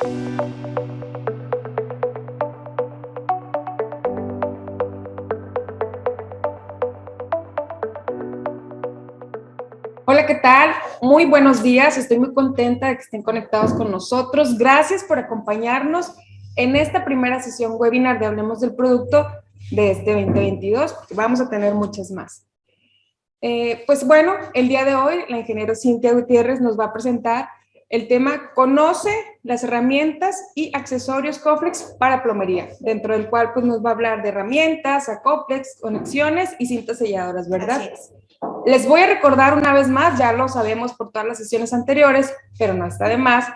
Hola, ¿qué tal? Muy buenos días. Estoy muy contenta de que estén conectados con nosotros. Gracias por acompañarnos en esta primera sesión webinar de Hablemos del Producto de este 2022, porque vamos a tener muchas más. Pues bueno, el día de hoy la ingeniera Cintia Gutiérrez nos va a presentar el tema Conoce las herramientas y accesorios Coflex para plomería, dentro del cual pues nos va a hablar de herramientas, acoplex, conexiones y cintas selladoras, ¿verdad? Así es. Les voy a recordar una vez más, ya lo sabemos por todas las sesiones anteriores, pero no está de más,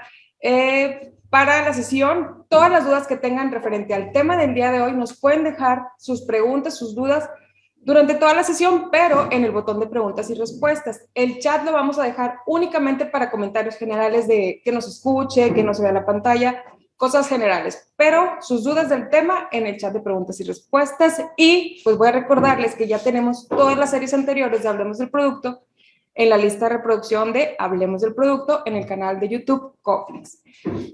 para la sesión, todas las dudas que tengan referente al tema del día de hoy, nos pueden dejar sus preguntas, sus dudas durante toda la sesión, pero en el botón de preguntas y respuestas. El chat lo vamos a dejar únicamente para comentarios generales de que nos escuche, que no se vea la pantalla, cosas generales, pero sus dudas del tema en el chat de preguntas y respuestas. Y pues voy a recordarles que ya tenemos todas las series anteriores de Hablemos del Producto en la lista de reproducción de Hablemos del Producto en el canal de YouTube Coflex.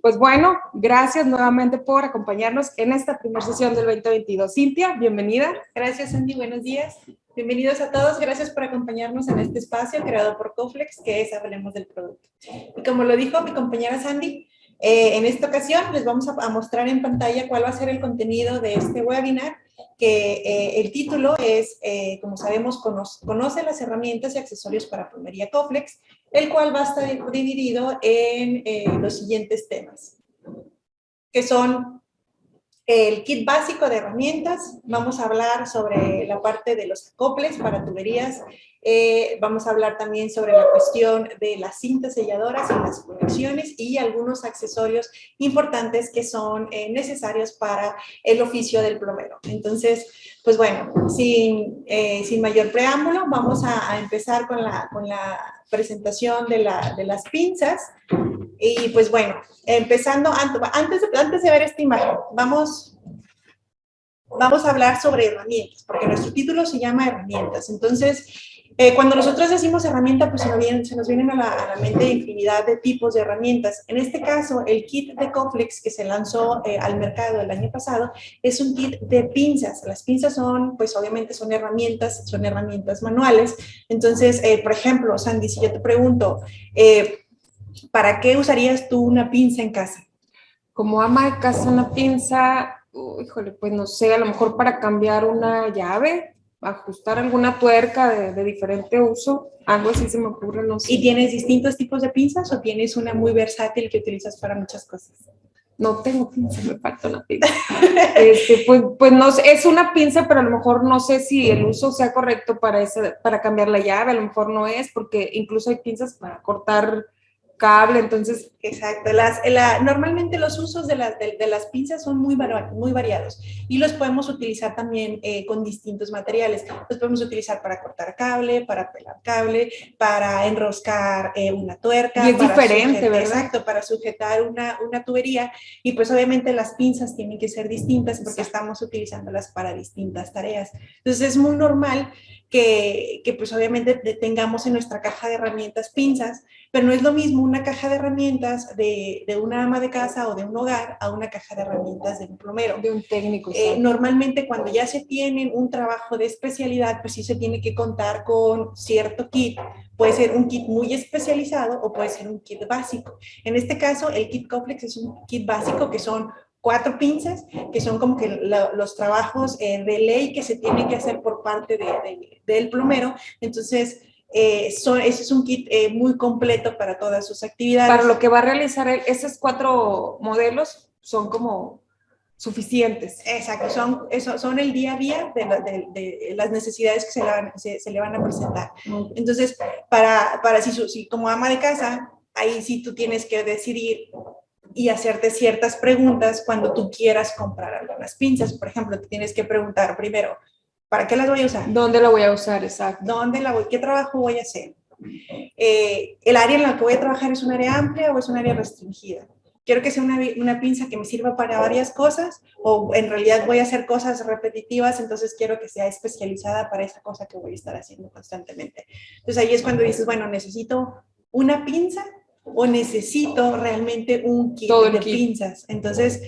Pues bueno, gracias nuevamente por acompañarnos en esta primera sesión del 2022. Cintia, bienvenida. Gracias, Andy. Buenos días. Bienvenidos a todos. Gracias por acompañarnos en este espacio creado por Coflex, que es Hablemos del Producto. Y como lo dijo mi compañera Sandy, en esta ocasión les vamos a mostrar en pantalla cuál va a ser el contenido de este webinar, que el título es, como sabemos, conoce las herramientas y accesorios para plomería Coflex, el cual va a estar dividido en los siguientes temas, que son el kit básico de herramientas. Vamos a hablar sobre la parte de los acoples para tuberías. Vamos a hablar también sobre la cuestión de las cintas selladoras y las conexiones y algunos accesorios importantes que son necesarios para el oficio del plomero. Entonces, pues bueno, sin mayor preámbulo, vamos a empezar con la presentación de las pinzas. Y pues bueno, empezando, antes de ver esta imagen, vamos a hablar sobre herramientas, porque nuestro título se llama herramientas. Entonces, cuando nosotros decimos herramienta, pues se nos vienen a la mente infinidad de tipos de herramientas. En este caso, el kit de Coflex que se lanzó al mercado el año pasado es un kit de pinzas. Las pinzas son, pues obviamente son herramientas manuales. Entonces, por ejemplo, Sandy, si yo te pregunto, ¿para qué usarías tú una pinza en casa? Como ama de casa, una pinza, híjole, pues no sé, a lo mejor para cambiar una llave, ajustar alguna tuerca de diferente uso, algo así se me ocurre, no sé. ¿Y tienes distintos tipos de pinzas o tienes una muy versátil que utilizas para muchas cosas? No tengo pinza, me falta una pinza. Pues no sé, es una pinza, pero a lo mejor no sé si el uso sea correcto para cambiar la llave, a lo mejor no es, porque incluso hay pinzas para cortar cable, entonces. Exacto. Normalmente los usos de las pinzas son muy variados y los podemos utilizar también con distintos materiales. Los podemos utilizar para cortar cable, para pelar cable, para enroscar una tuerca. Y es diferente, ¿verdad? Exacto, para sujetar una tubería. Y pues obviamente las pinzas tienen que ser distintas porque estamos utilizándolas para distintas tareas. Entonces es muy normal que pues obviamente tengamos en nuestra caja de herramientas pinzas, pero no es lo mismo una caja de herramientas de una ama de casa o de un hogar a una caja de herramientas de un plomero. De un técnico. Normalmente cuando ya se tienen un trabajo de especialidad, pues sí se tiene que contar con cierto kit. Puede ser un kit muy especializado o puede ser un kit básico. En este caso, el kit Coflex es un kit básico que son 4 pinzas, que son como que los trabajos de ley que se tienen que hacer por parte del plomero. Entonces, ese es un kit muy completo para todas sus actividades. Para lo que va a realizar él, esos 4 modelos son como suficientes. Exacto, son el día a día de las necesidades que se le van a presentar. Entonces, si como ama de casa, ahí sí tú tienes que decidir y hacerte ciertas preguntas cuando tú quieras comprar algunas pinzas. Por ejemplo, te tienes que preguntar primero, ¿para qué las voy a usar? ¿Dónde la voy a usar? Exacto. ¿Qué trabajo voy a hacer? ¿El área en la que voy a trabajar es un área amplia o es un área restringida? Quiero que sea una pinza que me sirva para varias cosas, o en realidad voy a hacer cosas repetitivas, entonces quiero que sea especializada para esa cosa que voy a estar haciendo constantemente. Entonces ahí es cuando dices, bueno, necesito una pinza o necesito realmente un kit Todo el de kit. pinzas? Entonces,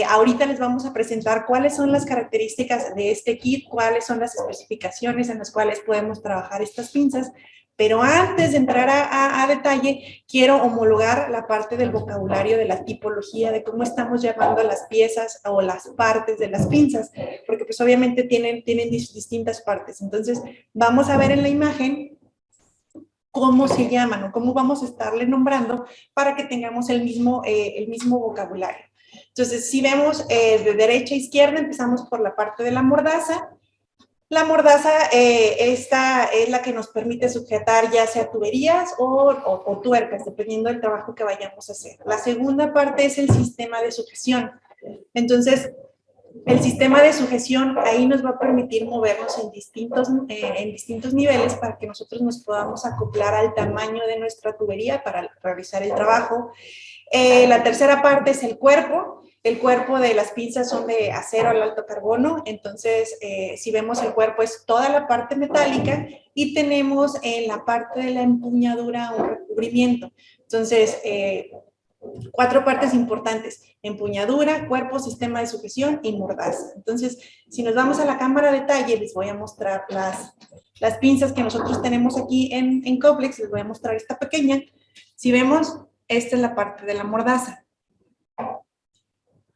ahorita les vamos a presentar cuáles son las características de este kit, cuáles son las especificaciones en las cuales podemos trabajar estas pinzas. Pero antes de entrar a detalle, quiero homologar la parte del vocabulario de la tipología, de cómo estamos llamando las piezas o las partes de las pinzas, porque pues obviamente tienen distintas partes. Entonces, vamos a ver en la imagen cómo se llaman o cómo vamos a estarle nombrando para que tengamos el mismo vocabulario. Entonces, si vemos de derecha a izquierda, empezamos por la parte de la mordaza. La mordaza, esta es la que nos permite sujetar ya sea tuberías o tuercas, dependiendo del trabajo que vayamos a hacer. La segunda parte es el sistema de sujeción. Entonces, el sistema de sujeción ahí nos va a permitir movernos en distintos niveles para que nosotros nos podamos acoplar al tamaño de nuestra tubería para realizar el trabajo. La tercera parte es el cuerpo. El cuerpo de las pinzas son de acero al alto carbono, entonces si vemos el cuerpo es toda la parte metálica y tenemos en la parte de la empuñadura un recubrimiento. Entonces, 4 partes importantes: empuñadura, cuerpo, sistema de sujeción y mordaza. Entonces, si nos vamos a la cámara de detalle, les voy a mostrar las pinzas que nosotros tenemos aquí en Coflex. Les voy a mostrar esta pequeña. Si vemos, esta es la parte de la mordaza.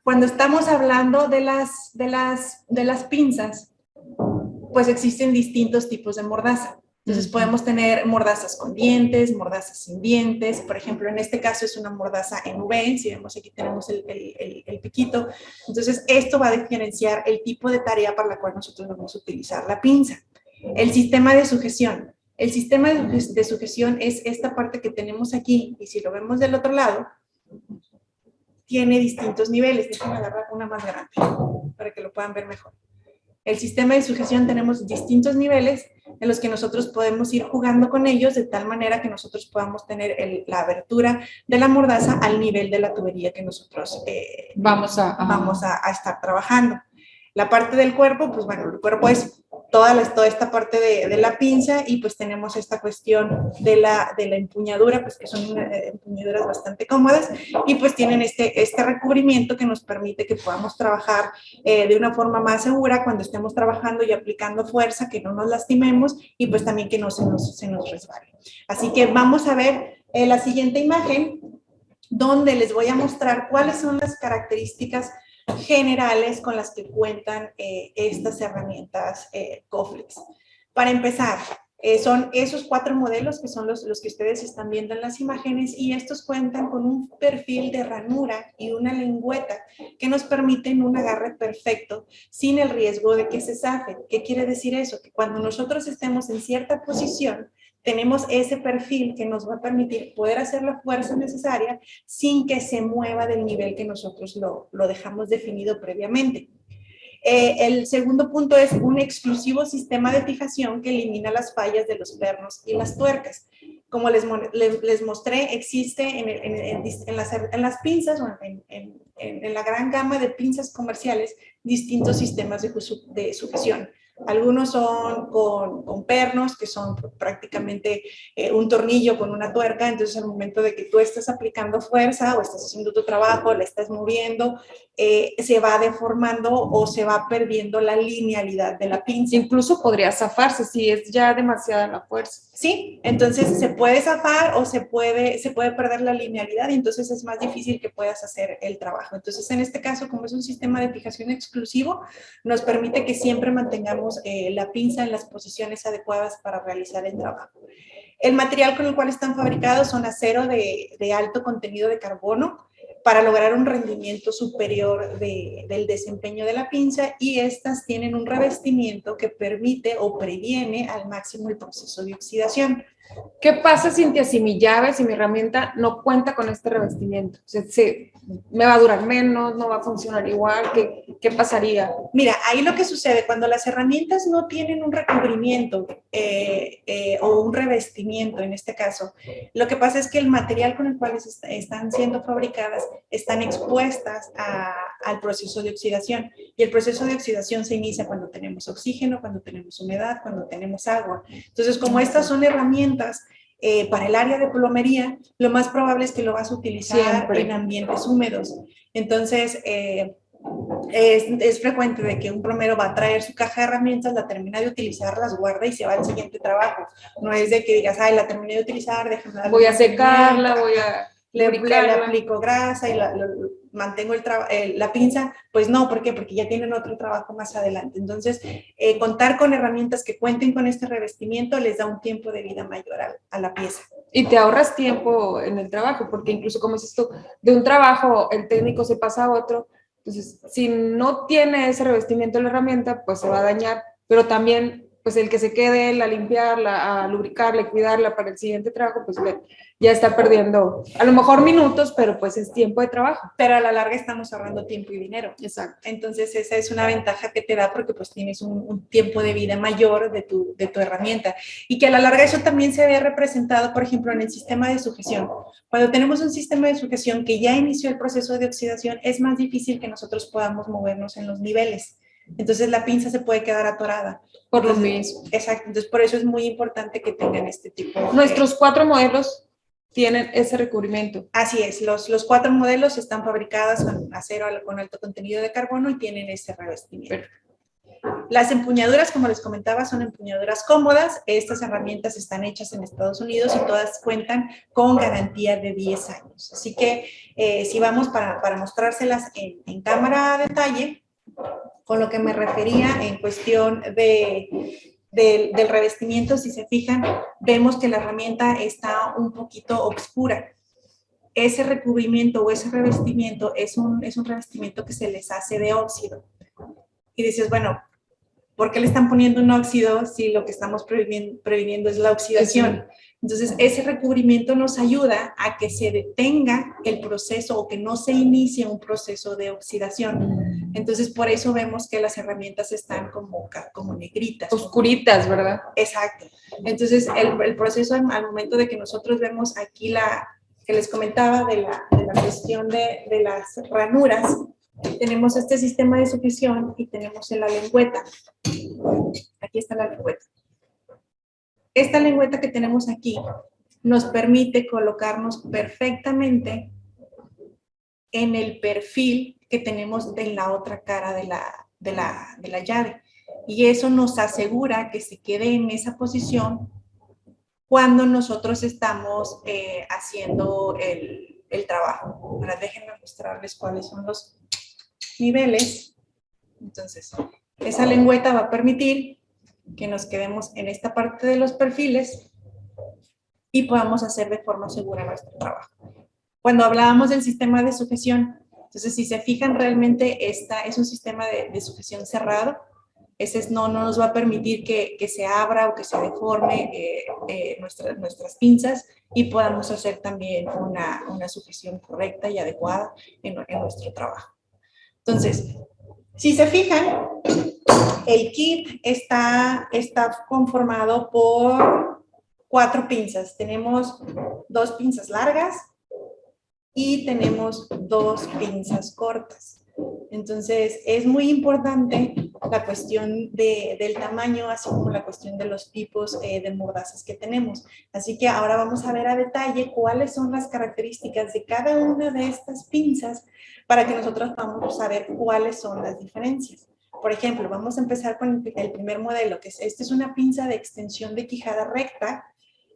Cuando estamos hablando de las pinzas, pues existen distintos tipos de mordaza. Entonces podemos tener mordazas con dientes, mordazas sin dientes. Por ejemplo, en este caso es una mordaza en V. Si vemos aquí tenemos el piquito. Entonces esto va a diferenciar el tipo de tarea para la cual nosotros vamos a utilizar la pinza. El sistema de sujeción. El sistema de sujeción es esta parte que tenemos aquí, y si lo vemos del otro lado, tiene distintos niveles. Déjenme agarrar una más grande para que lo puedan ver mejor. El sistema de sujeción tenemos distintos niveles en los que nosotros podemos ir jugando con ellos de tal manera que nosotros podamos tener la abertura de la mordaza al nivel de la tubería que nosotros vamos a estar trabajando. La parte del cuerpo, pues bueno, el cuerpo es toda esta parte de la pinza, y pues tenemos esta cuestión de la empuñadura, pues que son empuñaduras bastante cómodas, y pues tienen este recubrimiento que nos permite que podamos trabajar de una forma más segura cuando estemos trabajando y aplicando fuerza, que no nos lastimemos y pues también que no se nos resbale. Así que vamos a ver la siguiente imagen, donde les voy a mostrar cuáles son las características generales con las que cuentan estas herramientas Coflex. Para empezar, son esos 4 modelos que son los que ustedes están viendo en las imágenes, y estos cuentan con un perfil de ranura y una lengüeta que nos permiten un agarre perfecto sin el riesgo de que se zafen. ¿Qué quiere decir eso? Que cuando nosotros estemos en cierta posición, tenemos ese perfil que nos va a permitir poder hacer la fuerza necesaria sin que se mueva del nivel que nosotros lo dejamos definido previamente. El segundo punto es un exclusivo sistema de fijación que elimina las fallas de los pernos y las tuercas. Como les mostré, existe en las pinzas o en la gran gama de pinzas comerciales distintos sistemas de sujeción. Algunos son con pernos, que son prácticamente un tornillo con una tuerca. Entonces, al momento de que tú estás aplicando fuerza o estás haciendo tu trabajo, la estás moviendo, se va deformando o se va perdiendo la linealidad de la pinza. Incluso podría zafarse si es ya demasiada la fuerza. Sí, entonces se puede zafar o se puede perder la linealidad, y entonces es más difícil que puedas hacer el trabajo. Entonces, en este caso, como es un sistema de fijación exclusivo, nos permite que siempre mantengamos la pinza en las posiciones adecuadas para realizar el trabajo. El material con el cual están fabricados son acero de alto contenido de carbono, para lograr un rendimiento superior del desempeño de la pinza, y estas tienen un revestimiento que permite o previene al máximo el proceso de oxidación. ¿Qué pasa, Cintia, si mi llave, si mi herramienta no cuenta con este revestimiento? O sea, ¿me va a durar menos? ¿No va a funcionar igual? ¿Qué pasaría? Mira, ahí lo que sucede cuando las herramientas no tienen un recubrimiento o un revestimiento, en este caso, lo que pasa es que el material con el cual están siendo fabricadas están expuestas al proceso de oxidación, y el proceso de oxidación se inicia cuando tenemos oxígeno, cuando tenemos humedad, cuando tenemos agua. Entonces, como estas son herramientas para el área de plomería, lo más probable es que lo vas a utilizar siempre en ambientes húmedos. Entonces, es frecuente de que un plomero va a traer su caja de herramientas, la termina de utilizar, las guarda y se va al siguiente trabajo. No es de que digas, ay, la terminé de utilizar, déjame darle voy a secarla, voy a le aplico grasa y mantengo la pinza. Pues no, ¿por qué? Porque ya tienen otro trabajo más adelante. Entonces, contar con herramientas que cuenten con este revestimiento les da un tiempo de vida mayor a la pieza. Y te ahorras tiempo en el trabajo, porque incluso como dices tú, de un trabajo el técnico se pasa a otro, entonces si no tiene ese revestimiento de la herramienta, pues se va a dañar, pero también pues el que se quede él a limpiarla, a lubricarla, a cuidarla para el siguiente trabajo, pues ya está perdiendo a lo mejor minutos, pero pues es tiempo de trabajo. Pero a la larga estamos ahorrando tiempo y dinero. Exacto. Entonces esa es una ventaja que te da porque pues tienes un tiempo de vida mayor de tu herramienta. Y que a la larga eso también se ve representado, por ejemplo, en el sistema de sujeción. Cuando tenemos un sistema de sujeción que ya inició el proceso de oxidación, es más difícil que nosotros podamos movernos en los niveles. Entonces la pinza se puede quedar atorada. Por lo mismo. Exacto. Entonces por eso es muy importante que tengan este tipo de... Nuestros 4 modelos tienen ese recubrimiento. Así es, los 4 modelos están fabricados con acero con alto contenido de carbono y tienen ese revestimiento. Perfecto. Las empuñaduras, como les comentaba, son empuñaduras cómodas. Estas herramientas están hechas en Estados Unidos y todas cuentan con garantía de 10 años. Así que si vamos para mostrárselas en cámara a detalle, con lo que me refería en cuestión del revestimiento, si se fijan, vemos que la herramienta está un poquito oscura. Ese recubrimiento o ese revestimiento es un revestimiento que se les hace de óxido. Y dices, bueno, ¿por qué le están poniendo un óxido si lo que estamos previniendo es la oxidación? Entonces, ese recubrimiento nos ayuda a que se detenga el proceso o que no se inicie un proceso de oxidación. Entonces, por eso vemos que las herramientas están como negritas. Oscuritas, ¿verdad? Exacto. Entonces, el proceso al momento de que nosotros vemos aquí que les comentaba de la cuestión de las ranuras, tenemos este sistema de sujeción y tenemos en la lengüeta. Aquí está la lengüeta. Esta lengüeta que tenemos aquí nos permite colocarnos perfectamente en el perfil que tenemos en la otra cara de la llave. Y eso nos asegura que se quede en esa posición cuando nosotros estamos haciendo el trabajo. Ahora déjenme mostrarles cuáles son los niveles. Entonces, esa lengüeta va a permitir que nos quedemos en esta parte de los perfiles y podamos hacer de forma segura nuestro trabajo. Cuando hablábamos del sistema de sujeción, entonces si se fijan realmente esta es un sistema de sujeción cerrado. Ese no nos va a permitir que se abra o que se deforme nuestras pinzas y podamos hacer también una sujeción correcta y adecuada en nuestro trabajo. Entonces, si se fijan, el kit está conformado por 4 pinzas. Tenemos 2 pinzas largas y tenemos 2 pinzas cortas. Entonces, es muy importante la cuestión del tamaño, así como la cuestión de los tipos de mordazas que tenemos. Así que ahora vamos a ver a detalle cuáles son las características de cada una de estas pinzas para que nosotros podamos saber cuáles son las diferencias. Por ejemplo, vamos a empezar con el primer modelo, que esta es una pinza de extensión de quijada recta.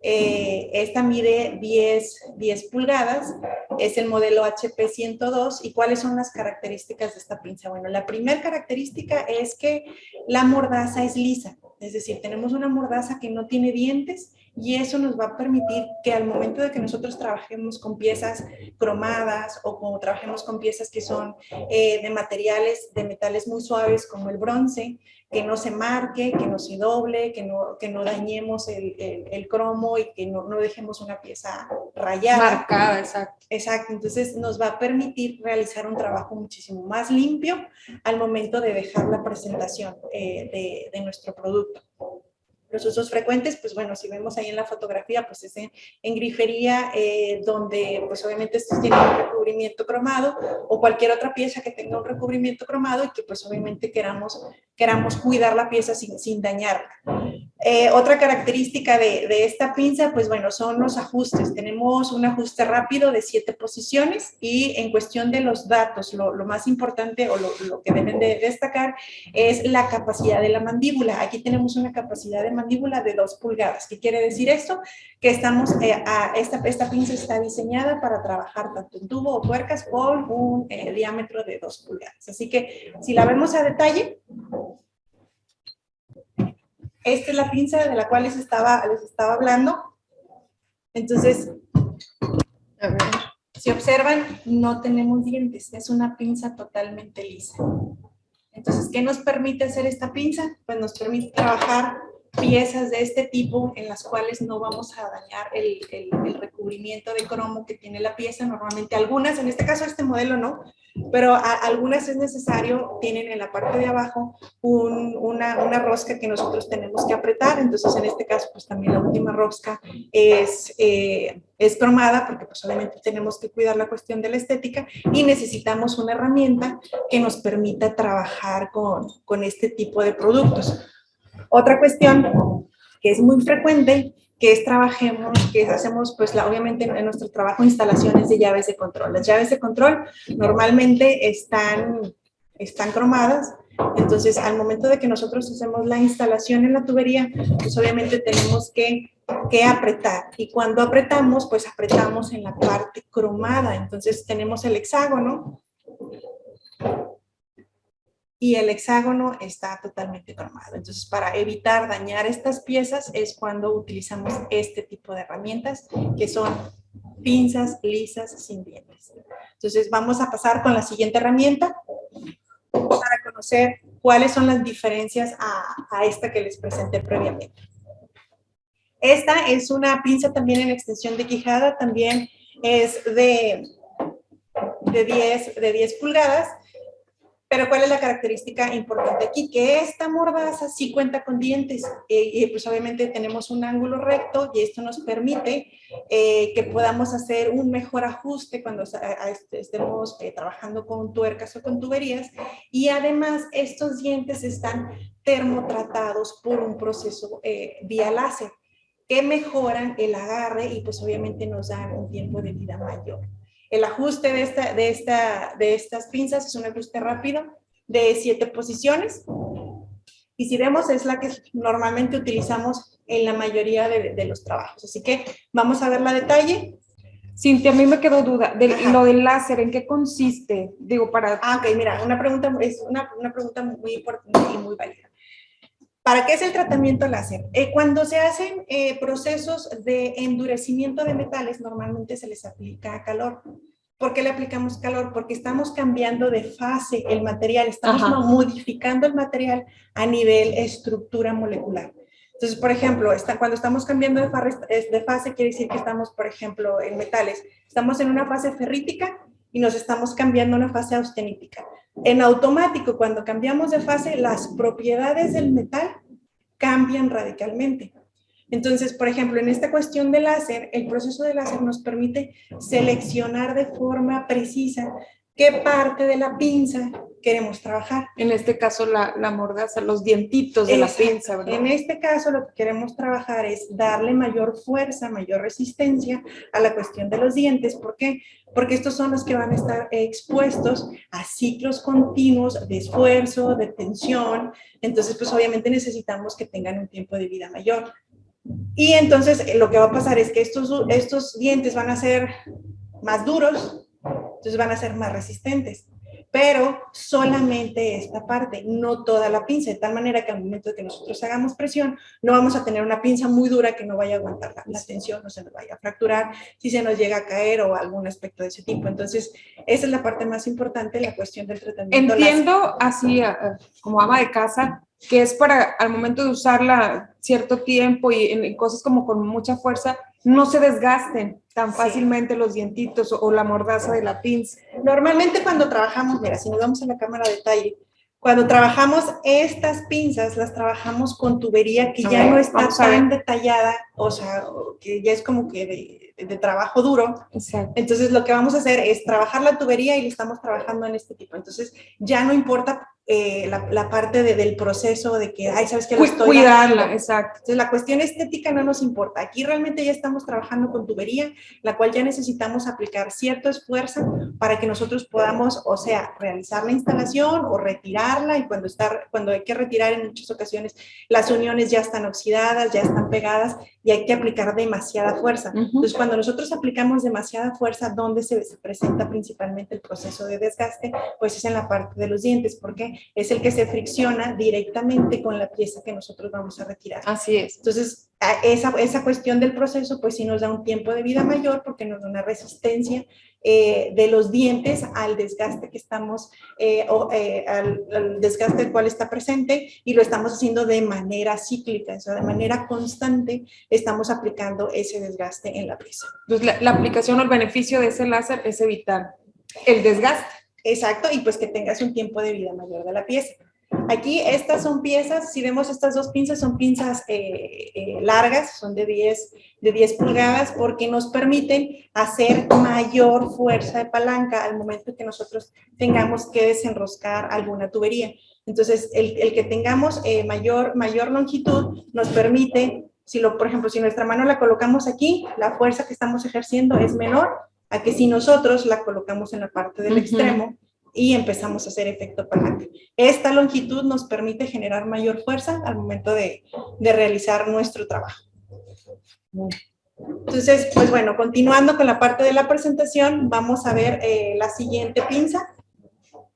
Esta mide 10 pulgadas, es el modelo HP 102. ¿Y cuáles son las características de esta pinza? Bueno, la primera característica es que la mordaza es lisa, es decir, tenemos una mordaza que no tiene dientes y eso nos va a permitir que al momento de que nosotros trabajemos con piezas cromadas o como trabajemos con piezas que son de materiales, de metales muy suaves como el bronce, que no se marque, que no se doble, que no dañemos el cromo y que no dejemos una pieza rayada. Marcada, exacto. Exacto, entonces nos va a permitir realizar un trabajo muchísimo más limpio al momento de dejar la presentación de nuestro producto. Los usos frecuentes, pues bueno, si vemos ahí en la fotografía, pues es en grifería, donde pues obviamente estos tienen un recubrimiento cromado o cualquier otra pieza que tenga un recubrimiento cromado y que pues obviamente queramos cuidar la pieza sin dañarla. Otra característica de esta pinza, pues bueno, son los ajustes. Tenemos un ajuste rápido de 7 posiciones y en cuestión de los datos, lo más importante o lo que deben de destacar es la capacidad de la mandíbula. Aquí tenemos una capacidad de mandíbula de 2 pulgadas. ¿Qué quiere decir esto? Que esta pinza está diseñada para trabajar tanto en tubo o tuercas con un diámetro de 2 pulgadas. Así que si la vemos a detalle, esta es la pinza de la cual les estaba hablando. Entonces, a ver, si observan, no tenemos dientes. Es una pinza totalmente lisa. Entonces, ¿qué nos permite hacer esta pinza? Pues nos permite trabajar piezas de este tipo en las cuales no vamos a dañar el recubrimiento de cromo que tiene la pieza. Normalmente algunas, en este caso este modelo no, pero algunas es necesario, tienen en la parte de abajo una rosca que nosotros tenemos que apretar. Entonces en este caso pues también la última rosca es cromada porque pues obviamente tenemos que cuidar la cuestión de la estética y necesitamos una herramienta que nos permita trabajar con este tipo de productos. Otra cuestión que es muy frecuente, que hacemos pues obviamente en nuestro trabajo instalaciones de llaves de control. Las llaves de control normalmente están cromadas, entonces al momento de que nosotros hacemos la instalación en la tubería, pues obviamente tenemos que apretar, y cuando apretamos, pues apretamos en la parte cromada. Entonces tenemos el hexágono, y el hexágono está totalmente cromado. Entonces, para evitar dañar estas piezas es cuando utilizamos este tipo de herramientas, que son pinzas lisas sin dientes. Entonces, vamos a pasar con la siguiente herramienta para conocer cuáles son las diferencias a esta que les presenté previamente. Esta es una pinza también en extensión de quijada, también es de 10 pulgadas. Pero ¿cuál es la característica importante aquí? Que esta mordaza sí cuenta con dientes, y pues obviamente tenemos un ángulo recto y esto nos permite que podamos hacer un mejor ajuste cuando estemos trabajando con tuercas o con tuberías, y además estos dientes están termotratados por un proceso vía láser que mejoran el agarre y pues obviamente nos dan un tiempo de vida mayor. El ajuste de estas pinzas es un ajuste rápido de 7 posiciones. Y si vemos, es la que normalmente utilizamos en la mayoría de los trabajos. Así que vamos a verla a detalle. Cintia, a mí me quedó duda. Lo del láser, ¿en qué consiste? Digo, para... Ok, mira, es una pregunta muy importante y muy válida. ¿Para qué es el tratamiento láser? Cuando se hacen procesos de endurecimiento de metales, normalmente se les aplica calor. ¿Por qué le aplicamos calor? Porque estamos cambiando de fase el material, estamos modificando el material a nivel estructura molecular. Entonces, por ejemplo, cuando estamos cambiando de fase, quiere decir que estamos, por ejemplo, en metales, estamos en una fase ferrítica y nos estamos cambiando a una fase austenítica. En automático, cuando cambiamos de fase, las propiedades del metal cambian radicalmente. Entonces, por ejemplo, en esta cuestión de láser, el proceso de láser nos permite seleccionar de forma precisa qué parte de la pinza queremos trabajar. En este caso, la mordaza, los dientitos de la pinza, ¿verdad? En este caso, lo que queremos trabajar es darle mayor fuerza, mayor resistencia a la cuestión de los dientes. ¿Por qué? Porque estos son los que van a estar expuestos a ciclos continuos de esfuerzo, de tensión. Entonces, pues obviamente necesitamos que tengan un tiempo de vida mayor. Y entonces lo que va a pasar es que estos dientes van a ser más duros, entonces van a ser más resistentes, pero solamente esta parte, no toda la pinza, de tal manera que al momento de que nosotros hagamos presión, no vamos a tener una pinza muy dura que no vaya a aguantar la tensión, no se nos vaya a fracturar, si se nos llega a caer o algún aspecto de ese tipo. Entonces, esa es la parte más importante, la cuestión del tratamiento. Entiendo así, como ama de casa, que es para al momento de usarla cierto tiempo y en cosas como con mucha fuerza, no se desgasten tan fácilmente los dientitos o la mordaza de la pinza. Normalmente cuando trabajamos, mira, si nos vamos a la cámara de detalle, cuando trabajamos estas pinzas, las trabajamos con tubería que ya no está tan detallada, o sea, que ya es como que de trabajo duro. Exacto. Entonces lo que vamos a hacer es trabajar la tubería y le estamos trabajando en este tipo. Entonces ya no importa la parte del proceso de que, ay, ¿sabes qué? Lo estoy Cuidarla, dañando. exacto. Entonces, la cuestión estética no nos importa. Aquí realmente ya estamos trabajando con tubería, la cual ya necesitamos aplicar cierto esfuerzo para que nosotros podamos, o sea, realizar la instalación o retirarla, y cuando hay que retirar, en muchas ocasiones las uniones ya están oxidadas, ya están pegadas y hay que aplicar demasiada fuerza. Entonces, cuando nosotros aplicamos demasiada fuerza, ¿dónde se presenta principalmente el proceso de desgaste? Pues es en la parte de los dientes, porque es el que se fricciona directamente con la pieza que nosotros vamos a retirar. Así es. Entonces, esa cuestión del proceso, pues sí nos da un tiempo de vida mayor, porque nos da una resistencia de los dientes al desgaste que estamos, al desgaste del cual está presente, y lo estamos haciendo de manera cíclica, o sea, de manera constante estamos aplicando ese desgaste en la pieza. Entonces, la aplicación o el beneficio de ese láser es evitar el desgaste. Exacto, y pues que tengas un tiempo de vida mayor de la pieza. Aquí estas son piezas, si vemos estas dos pinzas, son pinzas largas, son de 10 pulgadas, porque nos permiten hacer mayor fuerza de palanca al momento que nosotros tengamos que desenroscar alguna tubería. Entonces, el que tengamos mayor longitud nos permite, por ejemplo, si nuestra mano la colocamos aquí, la fuerza que estamos ejerciendo es menor a que si nosotros la colocamos en la parte del extremo y empezamos a hacer efecto palanca. Esta longitud nos permite generar mayor fuerza al momento de realizar nuestro trabajo. Entonces, pues bueno, continuando con la parte de la presentación, vamos a ver la siguiente pinza.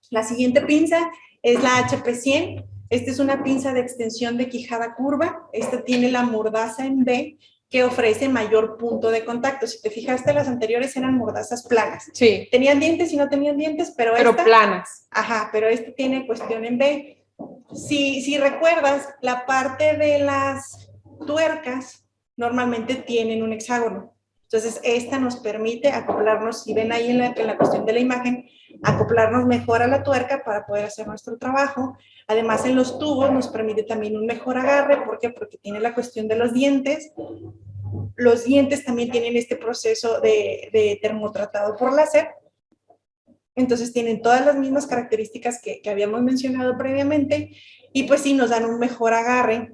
La siguiente pinza es la HP100. Esta es una pinza de extensión de quijada curva. Esta tiene la mordaza en B, que ofrece mayor punto de contacto. Si te fijaste, las anteriores eran mordazas planas. Sí. Tenían dientes y no tenían dientes, pero planas. Ajá, pero esta tiene cuestión en B. Si recuerdas, la parte de las tuercas normalmente tienen un hexágono. Entonces, esta nos permite acoplarnos, si ven ahí en la cuestión de la imagen, acoplarnos mejor a la tuerca para poder hacer nuestro trabajo. Además, en los tubos nos permite también un mejor agarre. ¿Por qué? Porque tiene la cuestión de los dientes. Los dientes también tienen este proceso de termotratado por láser. Entonces tienen todas las mismas características que habíamos mencionado previamente, y pues sí nos dan un mejor agarre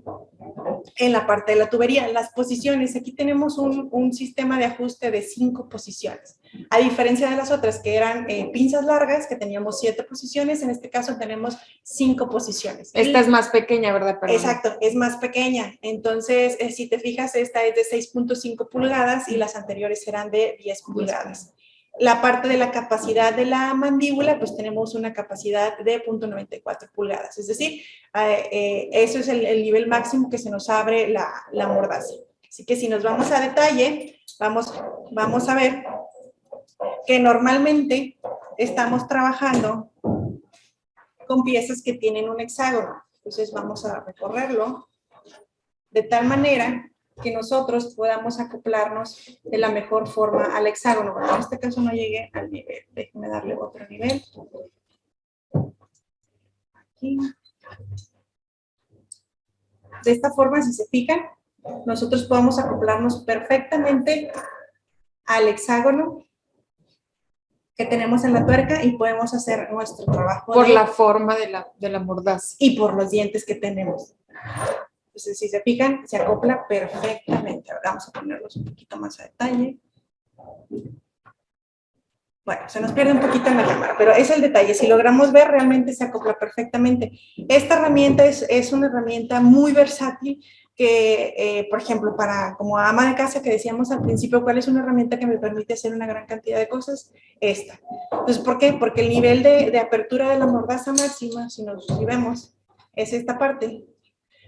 en la parte de la tubería. Las posiciones, aquí tenemos un sistema de ajuste de 5 posiciones, a diferencia de las otras que eran pinzas largas, que teníamos 7 posiciones. En este caso tenemos 5 posiciones. Esta es más pequeña, ¿verdad? Perdón. Exacto, es más pequeña. Entonces, si te fijas, esta es de 6.5 pulgadas y las anteriores eran de 10 pulgadas. La parte de la capacidad de la mandíbula, pues tenemos una capacidad de 0.94 pulgadas, es decir, eso es el nivel máximo que se nos abre la mordaza. Así que si nos vamos a detalle, vamos a ver que normalmente estamos trabajando con piezas que tienen un hexágono. Entonces vamos a recorrerlo de tal manera que nosotros podamos acoplarnos de la mejor forma al hexágono. Bueno, en este caso no llegué al nivel. Déjenme darle otro nivel. Aquí. De esta forma, si se fijan, nosotros podemos acoplarnos perfectamente al hexágono que tenemos en la tuerca y podemos hacer nuestro trabajo. Por la forma de la mordaza. Y por los dientes que tenemos. Entonces, si se fijan, se acopla perfectamente. Ahora vamos a ponerlos un poquito más a detalle. Bueno, se nos pierde un poquito en la cámara, pero es el detalle. Si logramos ver, realmente se acopla perfectamente. Esta herramienta es una herramienta muy versátil que, por ejemplo, como ama de casa que decíamos al principio, ¿cuál es una herramienta que me permite hacer una gran cantidad de cosas? Esta. Entonces, ¿por qué? Porque el nivel de apertura de la mordaza máxima, si vemos, es esta parte.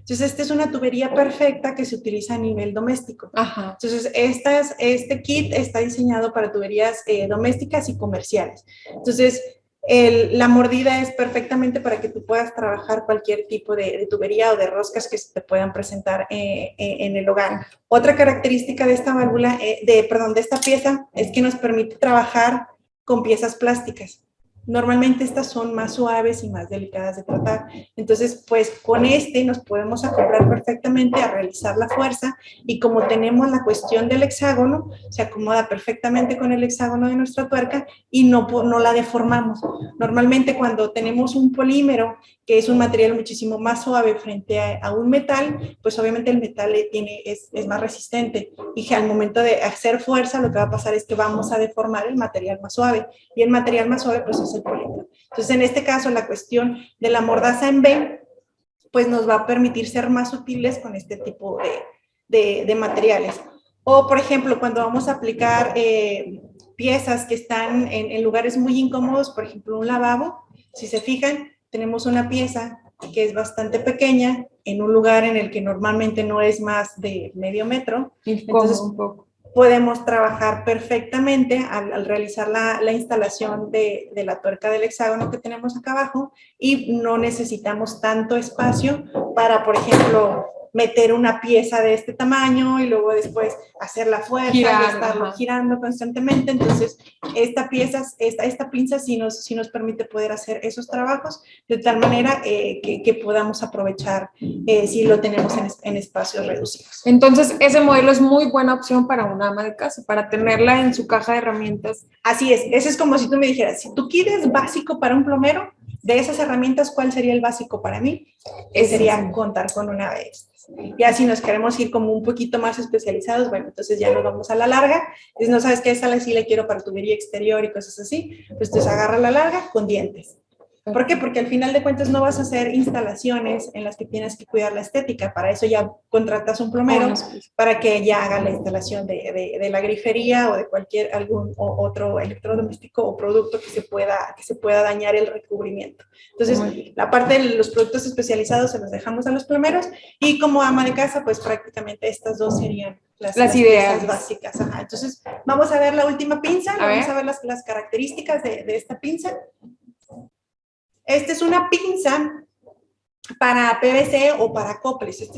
Entonces, esta es una tubería perfecta que se utiliza a nivel doméstico. Ajá. Entonces, este kit está diseñado para tuberías domésticas y comerciales. Entonces, la mordida es perfectamente para que tú puedas trabajar cualquier tipo de tubería o de roscas que se te puedan presentar en el hogar. Otra característica de esta válvula, de esta pieza, es que nos permite trabajar con piezas plásticas. Normalmente estas son más suaves y más delicadas de tratar. Entonces, pues con nos podemos acoplar perfectamente a realizar la fuerza y como tenemos la cuestión del hexágono, se acomoda perfectamente con el hexágono de nuestra tuerca y no la deformamos. Normalmente cuando tenemos un polímero, que es un material muchísimo más suave frente a un metal, pues obviamente el metal es más resistente y que al momento de hacer fuerza lo que va a pasar es que vamos a deformar el material más suave y el material más suave pues es el polímero. Entonces en este caso la cuestión de la mordaza en B pues nos va a permitir ser más útiles con este tipo de materiales. O por ejemplo cuando vamos a aplicar piezas que están en lugares muy incómodos, por ejemplo un lavabo, si se fijan tenemos una pieza que es bastante pequeña en un lugar en el que normalmente no es más de medio metro. Entonces, un poco. Podemos trabajar perfectamente al realizar la instalación de la tuerca del hexágono que tenemos acá abajo y no necesitamos tanto espacio para, por ejemplo, meter una pieza de este tamaño y luego después hacer la fuerza y estarlo girando constantemente. Entonces, esta pinza sí nos permite poder hacer esos trabajos de tal manera que podamos aprovechar si lo tenemos en espacios reducidos. Entonces, ese modelo es muy buena opción para una ama de casa, para tenerla en su caja de herramientas. Así es, eso es como si tú me dijeras, si tú quieres básico para un plomero, de esas herramientas, ¿cuál sería el básico para mí? Sería contar con una de estas. Ya si nos queremos ir como un poquito más especializados, bueno, entonces ya nos vamos a la larga. Si no sabes qué, esa sí la quiero para tubería exterior y cosas así, pues entonces agarra la larga con dientes. ¿Por qué? Porque al final de cuentas no vas a hacer instalaciones en las que tienes que cuidar la estética. Para eso ya contratas un plomero para que ya haga la instalación de la grifería o de algún otro electrodoméstico o producto que se pueda dañar el recubrimiento. Entonces, la parte de los productos especializados se los dejamos a los plomeros y como ama de casa, pues prácticamente estas dos serían las ideas básicas. Ajá. Entonces, vamos a ver la última pinza, vamos a ver las características de esta pinza. Esta es una pinza para PVC o para coples.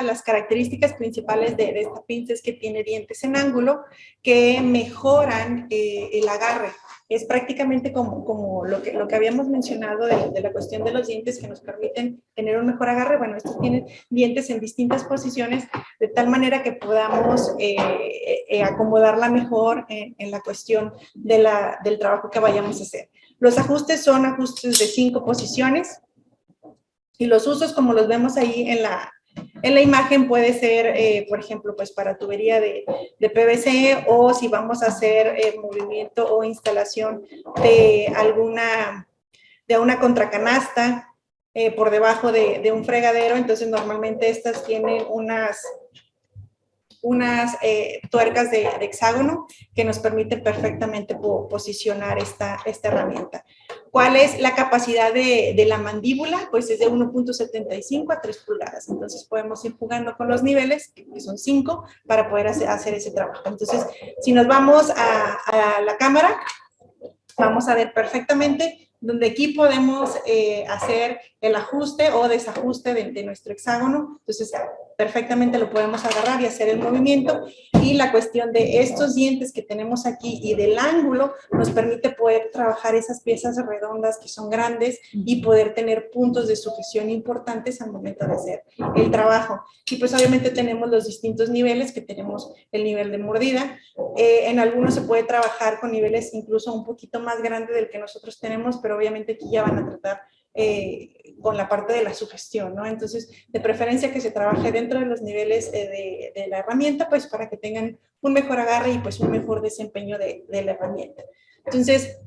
Las características principales de esta pinza es que tiene dientes en ángulo que mejoran el agarre. Es prácticamente como lo que habíamos mencionado de la cuestión de los dientes que nos permiten tener un mejor agarre. Bueno, estos tienen dientes en distintas posiciones de tal manera que podamos acomodarla mejor en la cuestión del trabajo que vayamos a hacer. Los ajustes son ajustes de 5 posiciones y los usos como los vemos ahí en la imagen puede ser, por ejemplo, pues para tubería de PVC o si vamos a hacer movimiento o instalación de una contracanasta por debajo de un fregadero, entonces normalmente estas tienen unas tuercas de hexágono que nos permiten perfectamente posicionar esta herramienta. ¿Cuál es la capacidad de la mandíbula? Pues es de 1.75 a 3 pulgadas. Entonces podemos ir jugando con los niveles, que son 5, para poder hacer ese trabajo. Entonces, si nos vamos a la cámara, vamos a ver perfectamente donde aquí podemos hacer el ajuste o desajuste de nuestro hexágono. Entonces, perfectamente lo podemos agarrar y hacer el movimiento. Y la cuestión de estos dientes que tenemos aquí y del ángulo nos permite poder trabajar esas piezas redondas que son grandes y poder tener puntos de sujeción importantes al momento de hacer el trabajo. Y pues obviamente tenemos los distintos niveles, que tenemos el nivel de mordida. En algunos se puede trabajar con niveles incluso un poquito más grandes del que nosotros tenemos, pero obviamente aquí ya van a tratar con la parte de la sugestión, ¿no? Entonces, de preferencia que se trabaje dentro de los niveles de la herramienta, pues para que tengan un mejor agarre y pues un mejor desempeño de la herramienta. Entonces,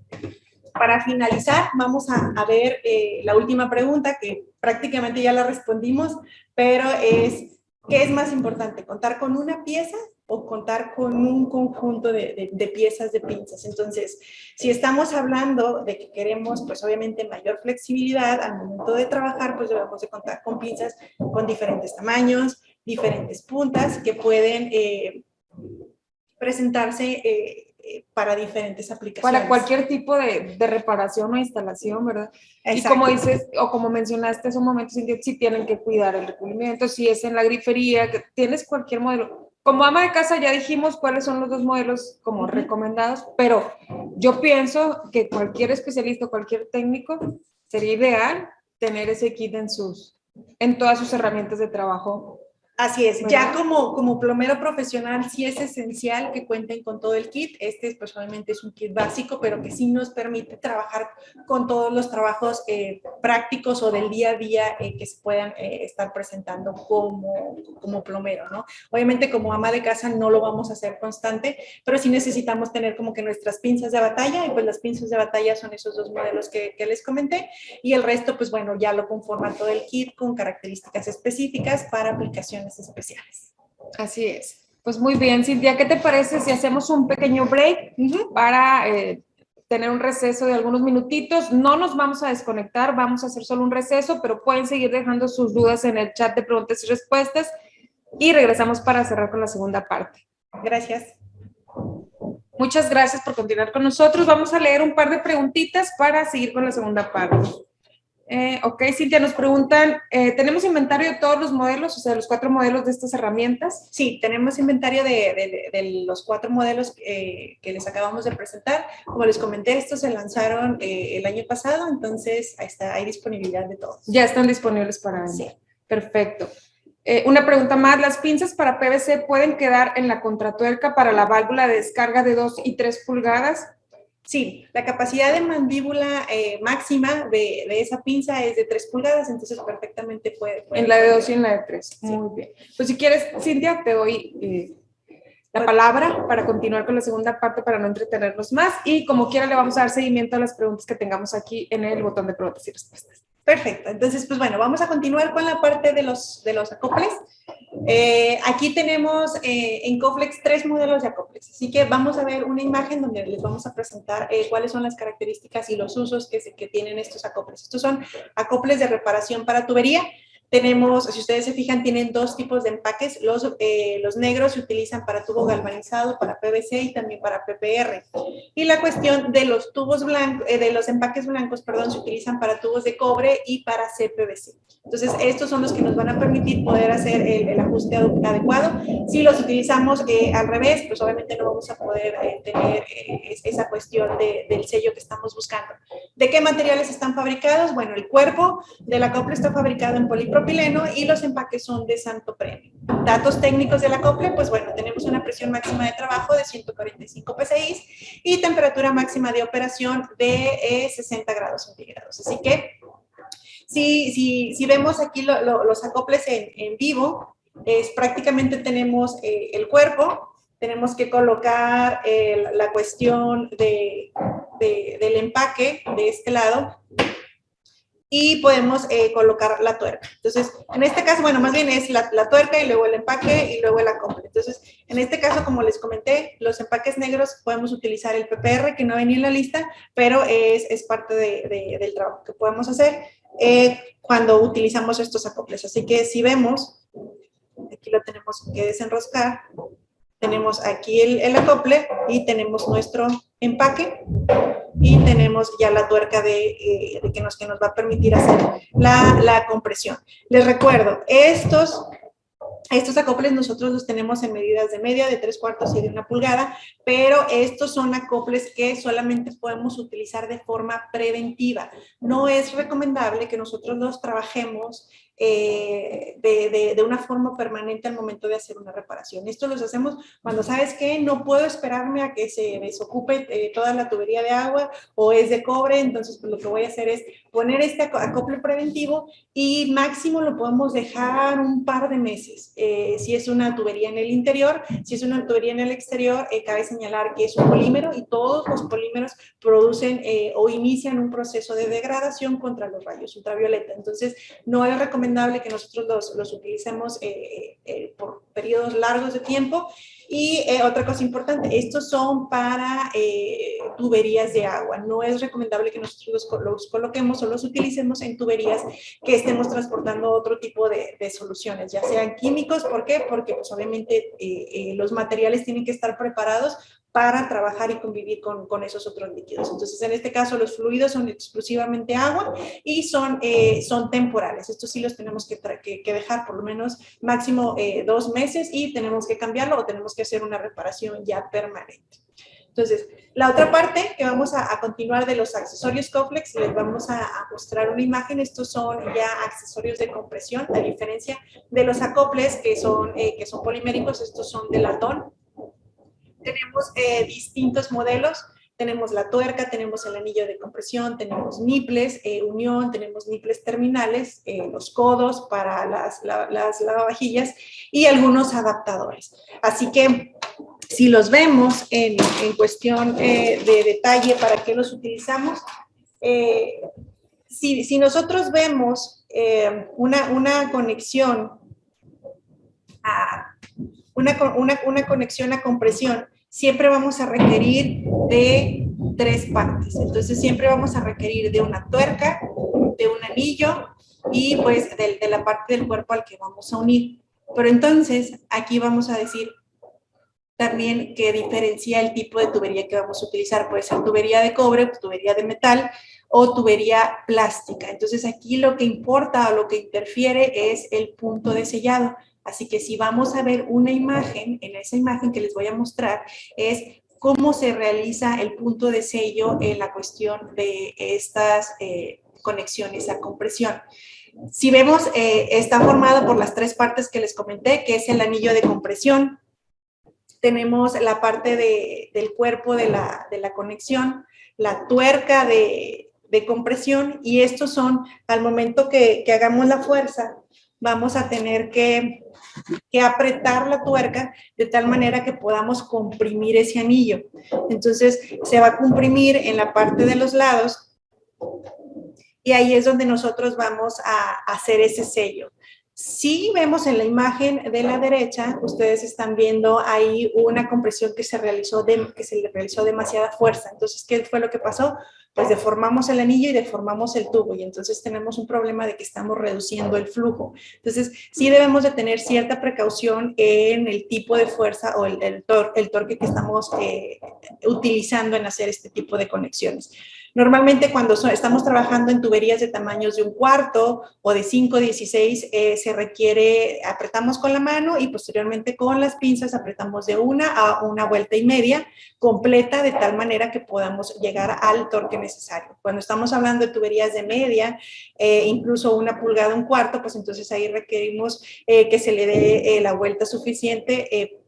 para finalizar, vamos a ver la última pregunta, que prácticamente ya la respondimos, pero es, ¿qué es más importante? ¿Contar con una pieza o contar con un conjunto de piezas de pinzas? Entonces, si estamos hablando de que queremos, pues obviamente mayor flexibilidad al momento de trabajar, pues debemos de contar con pinzas con diferentes tamaños, diferentes puntas que pueden presentarse para diferentes aplicaciones. Para cualquier tipo de reparación o instalación, ¿verdad? Exacto. Y como dices, o como mencionaste hace un momento, sí tienen que cuidar el recubrimiento, si es en la grifería, que tienes cualquier modelo, Como ama de casa ya dijimos cuáles son los dos modelos como recomendados, pero yo pienso que cualquier especialista, cualquier técnico, sería ideal tener ese kit en todas sus herramientas de trabajo. Así es, ¿verdad? ya como plomero profesional sí es esencial que cuenten con todo el kit. Este personalmente es un kit básico, pero que sí nos permite trabajar con todos los trabajos prácticos o del día a día que se puedan estar presentando como plomero, ¿no? Obviamente como ama de casa no lo vamos a hacer constante, pero sí necesitamos tener como que nuestras pinzas de batalla, y pues las pinzas de batalla son esos dos modelos que les comenté, y el resto pues bueno, ya lo conforma todo el kit con características específicas para aplicaciones especiales. Así es. Pues muy bien, Cintia, ¿qué te parece si hacemos un pequeño break para tener un receso de algunos minutitos? No nos vamos a desconectar, vamos a hacer solo un receso, pero pueden seguir dejando sus dudas en el chat de preguntas y respuestas y regresamos para cerrar con la segunda parte. Gracias. Muchas gracias por continuar con nosotros. Vamos a leer un par de preguntitas para seguir con la segunda parte. Ok, Cintia, nos preguntan, ¿tenemos inventario de todos los modelos, o sea, los 4 modelos de estas herramientas? Sí, tenemos inventario de los 4 modelos que les acabamos de presentar. Como les comenté, estos se lanzaron el año pasado, entonces ahí está, hay disponibilidad de todos. Ya están disponibles para vender. Sí. Perfecto. Una pregunta más, ¿las pinzas para PVC pueden quedar en la contratuerca para la válvula de descarga de 2 y 3 pulgadas? Sí, la capacidad de mandíbula máxima de esa pinza es de 3 pulgadas, entonces perfectamente puede en la de 2 y en la de 3. Sí. Muy bien. Pues si quieres, Cintia, te doy la palabra para continuar con la segunda parte para no entretenernos más, y como quiera le vamos a dar seguimiento a las preguntas que tengamos aquí en el botón de preguntas y respuestas. Perfecto, entonces pues bueno, vamos a continuar con la parte de los acoples. Aquí tenemos en Coflex 3 modelos de acoples, así que vamos a ver una imagen donde les vamos a presentar cuáles son las características y los usos que tienen estos acoples. Estos son acoples de reparación para tubería. Tenemos, si ustedes se fijan, tienen 2 tipos de empaques. Los negros se utilizan para tubo galvanizado, para PVC y también para PPR. Y la cuestión de los tubos blancos, de los empaques blancos, perdón, se utilizan para tubos de cobre y para CPVC. Entonces, estos son los que nos van a permitir poder hacer el ajuste adecuado. Si los utilizamos al revés, pues obviamente no vamos a poder tener esa cuestión del sello que estamos buscando. ¿De qué materiales están fabricados? Bueno, el cuerpo del acople está fabricado en polipropileno y los empaques son de Santoprene. Datos técnicos del acople, pues bueno, tenemos una presión máxima de trabajo de 145 psi y temperatura máxima de operación de 60 grados centígrados. Así que si vemos aquí los acoples en vivo, prácticamente tenemos el cuerpo, tenemos que colocar la cuestión del empaque de este lado y podemos colocar la tuerca. Entonces, en este caso, bueno, más bien es la tuerca y luego el empaque y luego el acople. Entonces, en este caso, como les comenté, los empaques negros podemos utilizar el PPR, que no venía en la lista, pero es parte del trabajo que podemos hacer cuando utilizamos estos acoples. Así que si vemos, aquí lo tenemos que desenroscar, tenemos aquí el acople y tenemos nuestro empaque y tenemos ya la tuerca que nos va a permitir hacer la compresión. Les recuerdo, estos acoples nosotros los tenemos en medidas de media, de 3/4 y de 1 pulgada, pero estos son acoples que solamente podemos utilizar de forma preventiva. No es recomendable que nosotros los trabajemos de una forma permanente al momento de hacer una reparación. Esto los hacemos cuando, ¿sabes qué? No puedo esperarme a que se desocupe toda la tubería de agua o es de cobre, entonces pues lo que voy a hacer es poner este acople preventivo y máximo lo podemos dejar un par de meses. Si es una tubería en el interior, si es una tubería en el exterior, cabe señalar que es un polímero y todos los polímeros producen o inician un proceso de degradación contra los rayos ultravioleta. Entonces, no es recomendable que nosotros los utilicemos por periodos largos de tiempo. Y otra cosa importante, estos son para tuberías de agua. No es recomendable que nosotros los coloquemos o los utilicemos en tuberías que estemos transportando otro tipo de soluciones, ya sean químicos. ¿Por qué? Porque pues obviamente los materiales tienen que estar preparados para trabajar y convivir con esos otros líquidos. Entonces, en este caso, los fluidos son exclusivamente agua y son temporales. Estos sí los tenemos que dejar por lo menos máximo 2 meses y tenemos que cambiarlo o tenemos que hacer una reparación ya permanente. Entonces, la otra parte que vamos a continuar de los accesorios Coflex, les vamos a mostrar una imagen. Estos son ya accesorios de compresión, a diferencia de los acoples que son poliméricos, estos son de latón. Tenemos distintos modelos. Tenemos la tuerca, tenemos el anillo de compresión, tenemos niples, unión, tenemos niples terminales, los codos para las lavavajillas y algunos adaptadores. Así que si los vemos en cuestión de detalle, ¿para qué los utilizamos? Si nosotros vemos una conexión una conexión a compresión, siempre vamos a requerir de 3 partes. Entonces, siempre vamos a requerir de una tuerca, de un anillo y pues de la parte del cuerpo al que vamos a unir. Pero entonces, aquí vamos a decir también que diferencia el tipo de tubería que vamos a utilizar. Puede ser tubería de cobre, tubería de metal o tubería plástica. Entonces, aquí lo que importa o lo que interfiere es el punto de sellado. Así que si vamos a ver una imagen, en esa imagen que les voy a mostrar, es cómo se realiza el punto de sello en la cuestión de estas conexiones a compresión. Si vemos, está formado por las 3 partes que les comenté, que es el anillo de compresión. Tenemos la parte del cuerpo de la conexión, la tuerca de compresión, y estos son, al momento que hagamos la fuerza, vamos a tener que apretar la tuerca de tal manera que podamos comprimir ese anillo. Entonces, se va a comprimir en la parte de los lados y ahí es donde nosotros vamos a hacer ese sello. Si vemos en la imagen de la derecha, ustedes están viendo ahí una compresión que se le realizó demasiada fuerza. Entonces, ¿qué fue lo que pasó? Pues deformamos el anillo y deformamos el tubo y entonces tenemos un problema de que estamos reduciendo el flujo. Entonces, sí debemos de tener cierta precaución en el tipo de fuerza o el torque que estamos utilizando en hacer este tipo de conexiones. Normalmente cuando estamos trabajando en tuberías de tamaños de 1/4 o de 5/16, se requiere, apretamos con la mano y posteriormente con las pinzas apretamos de 1 a 1,5 vueltas completa de tal manera que podamos llegar al torque necesario. Cuando estamos hablando de tuberías de media, incluso 1 pulgada, 1/4, pues entonces ahí requerimos que se le dé la vuelta suficiente,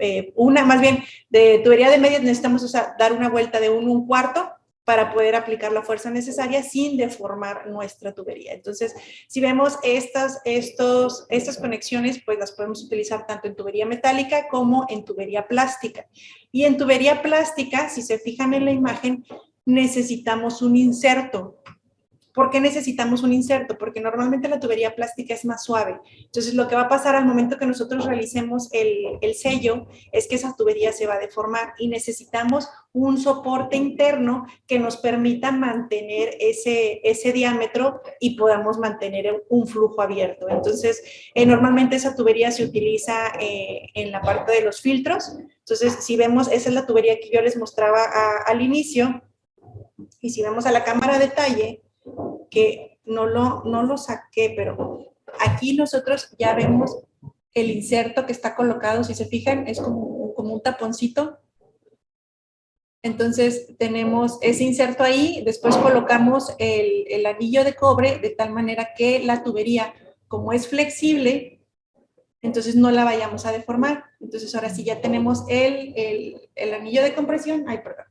más bien de tubería de media necesitamos dar una vuelta de 1/4 para poder aplicar la fuerza necesaria sin deformar nuestra tubería. Entonces, si vemos estas conexiones, pues las podemos utilizar tanto en tubería metálica como en tubería plástica. Y en tubería plástica, si se fijan en la imagen, necesitamos un inserto. ¿Por qué necesitamos un inserto? Porque normalmente la tubería plástica es más suave. Entonces, lo que va a pasar al momento que nosotros realicemos el sello es que esa tubería se va a deformar y necesitamos un soporte interno que nos permita mantener ese diámetro y podamos mantener un flujo abierto. Entonces, normalmente esa tubería se utiliza en la parte de los filtros. Entonces, si vemos, esa es la tubería que yo les mostraba al inicio. Y si vemos a la cámara de detalle, que no lo saqué, pero aquí nosotros ya vemos el inserto que está colocado, si se fijan, es como un taponcito. Entonces tenemos ese inserto ahí, después colocamos el anillo de cobre de tal manera que la tubería, como es flexible, entonces no la vayamos a deformar. Entonces ahora sí ya tenemos el anillo de compresión, perdón.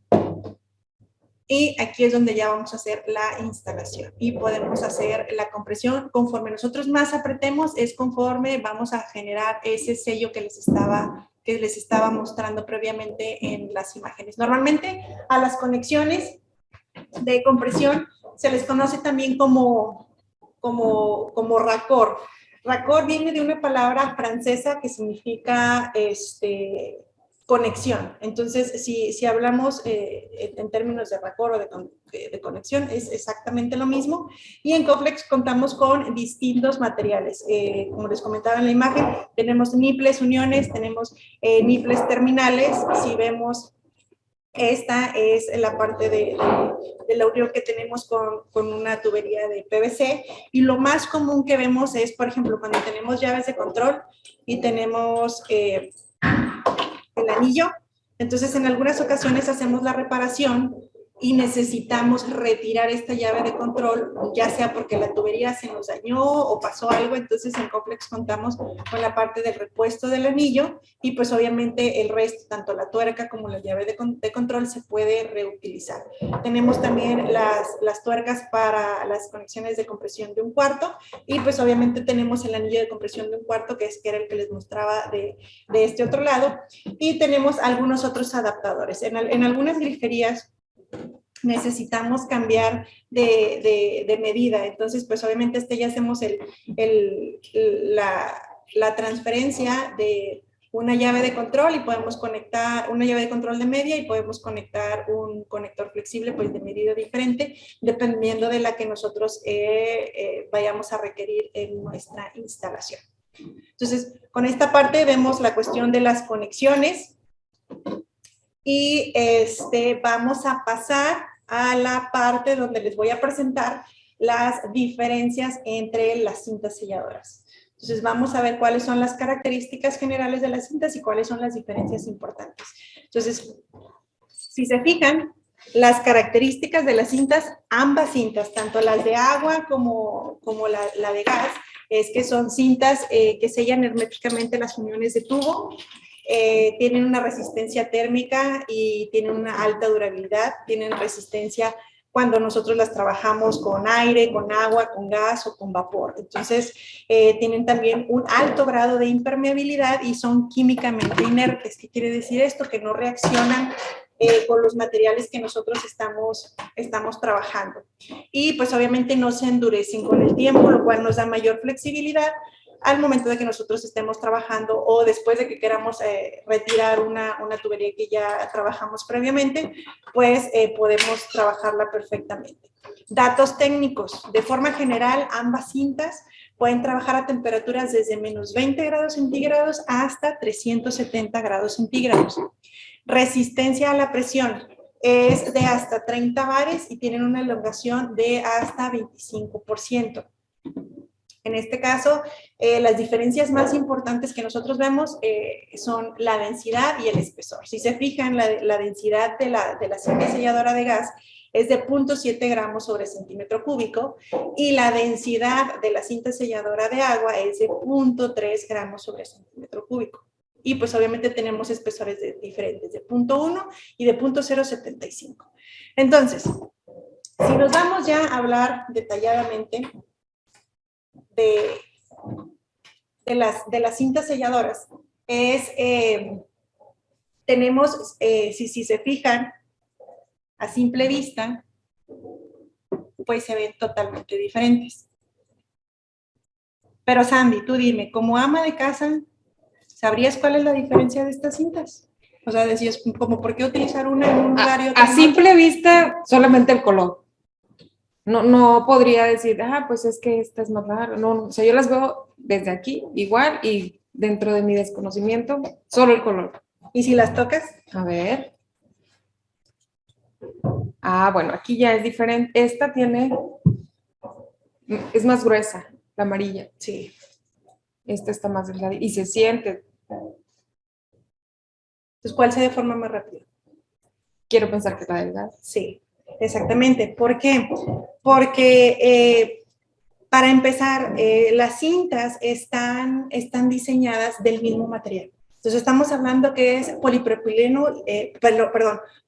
Y aquí es donde ya vamos a hacer la instalación y podemos hacer la compresión. Conforme nosotros más apretemos, es conforme vamos a generar ese sello que les estaba mostrando previamente en las imágenes. Normalmente a las conexiones de compresión se les conoce también como raccord. Raccord viene de una palabra francesa que significa conexión. Entonces, si hablamos en términos de raccord o de conexión, es exactamente lo mismo. Y en Coflex contamos con distintos materiales. Como les comentaba en la imagen, tenemos niples uniones, tenemos niples terminales. Si vemos Esta es la parte de la unión que tenemos con una tubería de PVC, y lo más común que vemos es, por ejemplo, cuando tenemos llaves de control y tenemos el anillo. Entonces, en algunas ocasiones hacemos la reparación y necesitamos retirar esta llave de control, ya sea porque la tubería se nos dañó o pasó algo. Entonces en Coflex contamos con la parte del repuesto del anillo, y pues obviamente el resto, tanto la tuerca como la llave de control, se puede reutilizar. Tenemos también las tuercas para las conexiones de compresión de un cuarto, y pues obviamente tenemos el anillo de compresión de un cuarto, que era el que les mostraba de este otro lado, y tenemos algunos otros adaptadores. En algunas griferías necesitamos cambiar de medida. Entonces, pues obviamente ya hacemos la transferencia de una llave de control, y podemos conectar una llave de control de media, y podemos conectar un conector flexible pues de medida diferente, dependiendo de la que nosotros vayamos a requerir en nuestra instalación. Entonces, con esta parte vemos la cuestión de las conexiones. Y vamos a pasar a la parte donde les voy a presentar las diferencias entre las cintas selladoras. Entonces vamos a ver cuáles son las características generales de las cintas y cuáles son las diferencias importantes. Entonces, si se fijan, las características de las cintas, ambas cintas, tanto las de agua como la de gas, es que son cintas que sellan herméticamente las uniones de tubo. Tienen una resistencia térmica y tienen una alta durabilidad, tienen resistencia cuando nosotros las trabajamos con aire, con agua, con gas o con vapor. Entonces, tienen también un alto grado de impermeabilidad y son químicamente inertes. ¿Qué quiere decir esto? Que no reaccionan con los materiales que nosotros estamos trabajando. Y pues obviamente no se endurecen con el tiempo, lo cual nos da mayor flexibilidad al momento de que nosotros estemos trabajando, o después de que queramos retirar una tubería que ya trabajamos previamente, pues podemos trabajarla perfectamente. Datos técnicos. De forma general, ambas cintas pueden trabajar a temperaturas desde menos 20 grados centígrados hasta 370 grados centígrados. Resistencia a la presión es de hasta 30 bares y tienen una elongación de hasta 25%. En este caso, las diferencias más importantes que nosotros vemos son la densidad y el espesor. Si se fijan, la densidad de la cinta selladora de gas es de 0.7 gramos sobre centímetro cúbico, y la densidad de la cinta selladora de agua es de 0.3 gramos sobre centímetro cúbico. Y pues obviamente tenemos espesores diferentes, de 0.1 y de 0.075. Entonces, si nos vamos ya a hablar detalladamente de las cintas selladoras, tenemos, si se fijan, a simple vista, pues se ven totalmente diferentes. Pero Sandy, tú dime, como ama de casa, ¿sabrías cuál es la diferencia de estas cintas? O sea, decías, como, ¿por qué utilizar una en un lugar y otra en otro? A simple vista, solamente el color. No podría decir, pues es que esta es más rara. No, o sea, yo las veo desde aquí igual, y dentro de mi desconocimiento, solo el color. ¿Y si las tocas? A ver. Bueno, aquí ya es diferente. Esta es más gruesa, la amarilla. Sí. Esta está más delgada y se siente. Entonces, ¿cuál se deforma más rápido? Quiero pensar que está delgada. Sí, exactamente. ¿Por qué? Porque para empezar, las cintas están diseñadas del mismo material. Entonces estamos hablando que es polipropileno,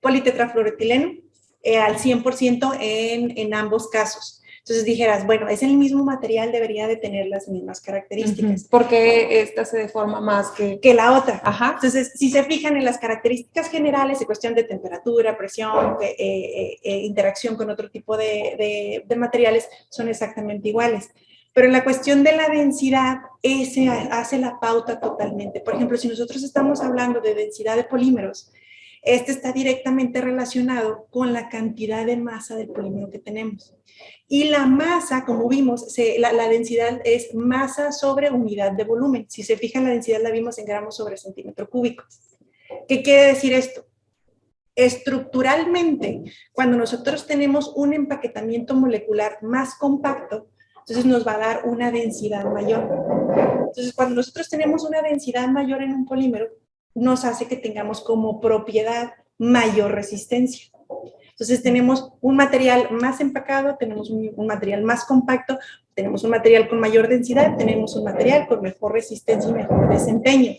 politetrafluoretileno al 100% en ambos casos. Entonces dijeras, bueno, es el mismo material, debería de tener las mismas características. Porque esta se deforma más que la otra. Ajá. Entonces, si se fijan en las características generales de cuestión de temperatura, presión, interacción con otro tipo de materiales, son exactamente iguales. Pero en la cuestión de la densidad, ese hace la pauta totalmente. Por ejemplo, si nosotros estamos hablando de densidad de polímeros, este está directamente relacionado con la cantidad de masa del polímero que tenemos. Y la masa, como vimos, la densidad es masa sobre unidad de volumen. Si se fijan, la densidad la vimos en gramos sobre centímetro cúbico. ¿Qué quiere decir esto? Estructuralmente, cuando nosotros tenemos un empaquetamiento molecular más compacto, entonces nos va a dar una densidad mayor. Entonces, cuando nosotros tenemos una densidad mayor en un polímero, nos hace que tengamos como propiedad mayor resistencia. Entonces, tenemos un material más empacado, tenemos un material más compacto, tenemos un material con mayor densidad, tenemos un material con mejor resistencia y mejor desempeño.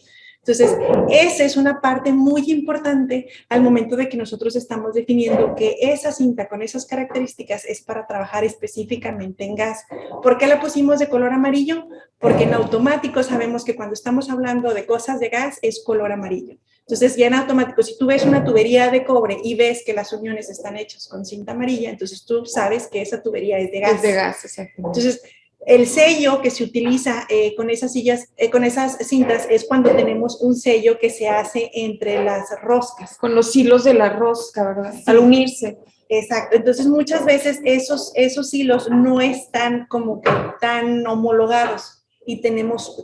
Entonces, esa es una parte muy importante al momento de que nosotros estamos definiendo que esa cinta con esas características es para trabajar específicamente en gas. ¿Por qué la pusimos de color amarillo? Porque en automático sabemos que cuando estamos hablando de cosas de gas es color amarillo. Entonces, ya en automático, si tú ves una tubería de cobre y ves que las uniones están hechas con cinta amarilla, entonces tú sabes que esa tubería es de gas. Es de gas, exacto. Entonces, el sello que se utiliza con esas cintas es cuando tenemos un sello que se hace entre las roscas. Con los hilos de la rosca, ¿verdad? Sí. Al unirse. Exacto. Entonces, muchas veces esos hilos no están como que tan homologados y tenemos